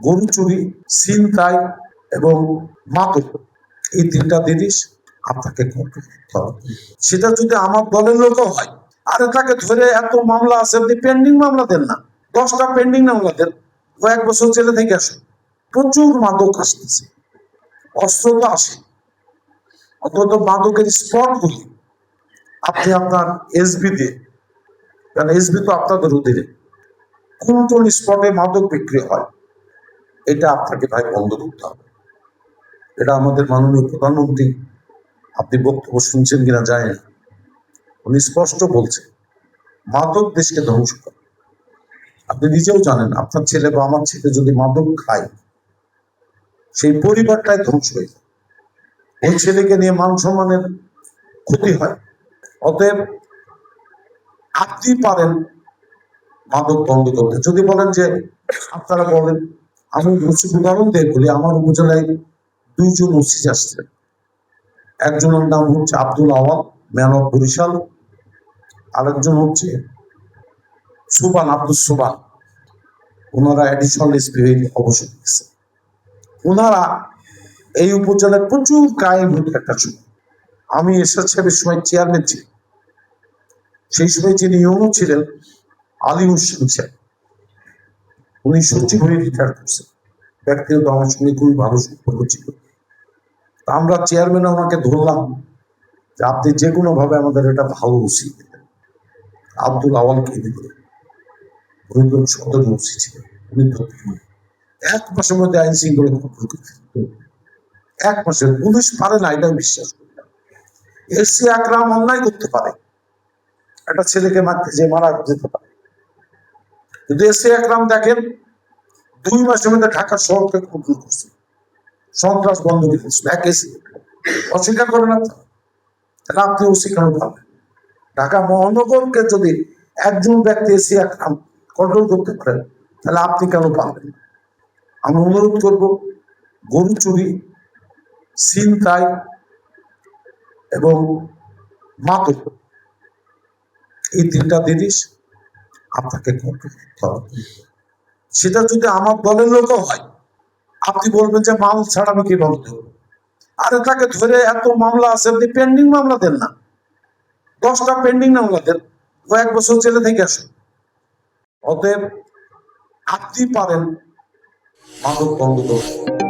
গরু চুরি, ছিনতাই এবং মাদক, এই তিনটা জিনিস আপনাকে করতে হবে। সেটা যদি আমার দলের লোকও হয়, আর তাকে ধরে এত মামলা আছে, আপনি পেন্ডিং মামলা দেন না, 10টা পেন্ডিং মামলা দেন, কয়েক বছর জেলে থেকে আসুন। প্রচুর মাদক আসতেছে, অস্ত্র তো আসে, অন্তত মাদকের স্পটগুলি আপনি আপনার এসবি দিয়ে, কারণ এসবি তো আপনাদের অধীনে, কোন কোন স্পটে মাদক বিক্রি হয় এটা আপনাকে ভাই বন্ধ করতে হবে। এটা আমাদের মাননীয় প্রধানমন্ত্রী, আপনি বক্তব্য শুনছেন কিনা জানি না, উনি স্পষ্ট বলছেন মাদক দেশকে ধ্বংস করে। আপনি নিজেও জানেন, আপনার ছেলে বা আমার ছেলে যদি মাদক খায়, সেই পরিবারটাই ধ্বংস হয়ে যায়, ওই ছেলেকে নিয়ে মান সম্মানের ক্ষতি হয়। অতএব আপনি পারেন মাদক বন্ধ করতে। যদি বলেন যে আপনারা বলেন, আমি উদাহরণ দিয়ে বলি, আমার উপজেলায় 2জন ওসি আসছেন। একজনের নাম হচ্ছে আব্দুল আওয়াল, ম্যান অফ বরিশাল, আরেকজন হচ্ছে সুবান, আব্দুল সুবান, ওনারা অ্যাডিশনাল এসপি হয়ে অবসর নিয়েছে। ওনারা এই উপজেলায় প্রচুর ক্রাইম হতো একটা সময়। আমি এরশাদ সাহেবের সময় চেয়ারম্যান ছিলাম, সেই সময় যিনি ইউনো ছিলেন আলী হোসেন সাহেব, উনি সচিব হয়ে রিটায়ার করছেন। ব্যক্তিগত আমার সঙ্গে খুবই ভালো সম্পর্ক ছিল। আমরা চেয়ারম্যান ওনাকে ধরলাম যে আপনি যে কোনো ভাবে আমাদের এটা ভালো ওসি আব্দুল আওয়ালকে দিতে, উনি তো সদর ওসি ছিলেন, উনি এক মাসের মধ্যে আইন শৃঙ্খলা কন্ট্রোল করতে, 1 মাসে। পুলিশ পারে না, এটা বিশ্বাস করি না। এসি আকরাম অন্যায় করতে পারে, একটা ছেলেকে মারতে যে মারা যেতে পারে, কিন্তু এসি আকরাম দেখেন 2 মাসের মধ্যে ঢাকা শহরকে কন্ট্রোল করছে, সন্ত্রাস বন্ধ করছে, এক এসি। অস্বীকার করে না, তাহলে আপনি ওসি কেন পাবেন? ঢাকা মহানগরকে যদি একজন ব্যক্তি এসি আকরাম কন্ট্রোল করতে পারেন, তাহলে আপনি কেন পাবেন? আমি অনুরোধ করব, গরু চুরি, ছিনতাই এবং মাদক, এই তিনটা জিনিস আপনাকে করতে হবে। সেটা যদি আমার দলের লোকও হয়, আপনি বলবেন যে মাল ছাড়া আমি কিভাবে ধরবো, আরে তাকে ধরে এত মামলা আছে, আপনি পেন্ডিং মামলা দেন না, 10টা পেন্ডিং মামলা দেন, কয়েক বছর জেলে থেকে আসুন। অতএব আপনি পারেন মাদক বন্ধ করতে।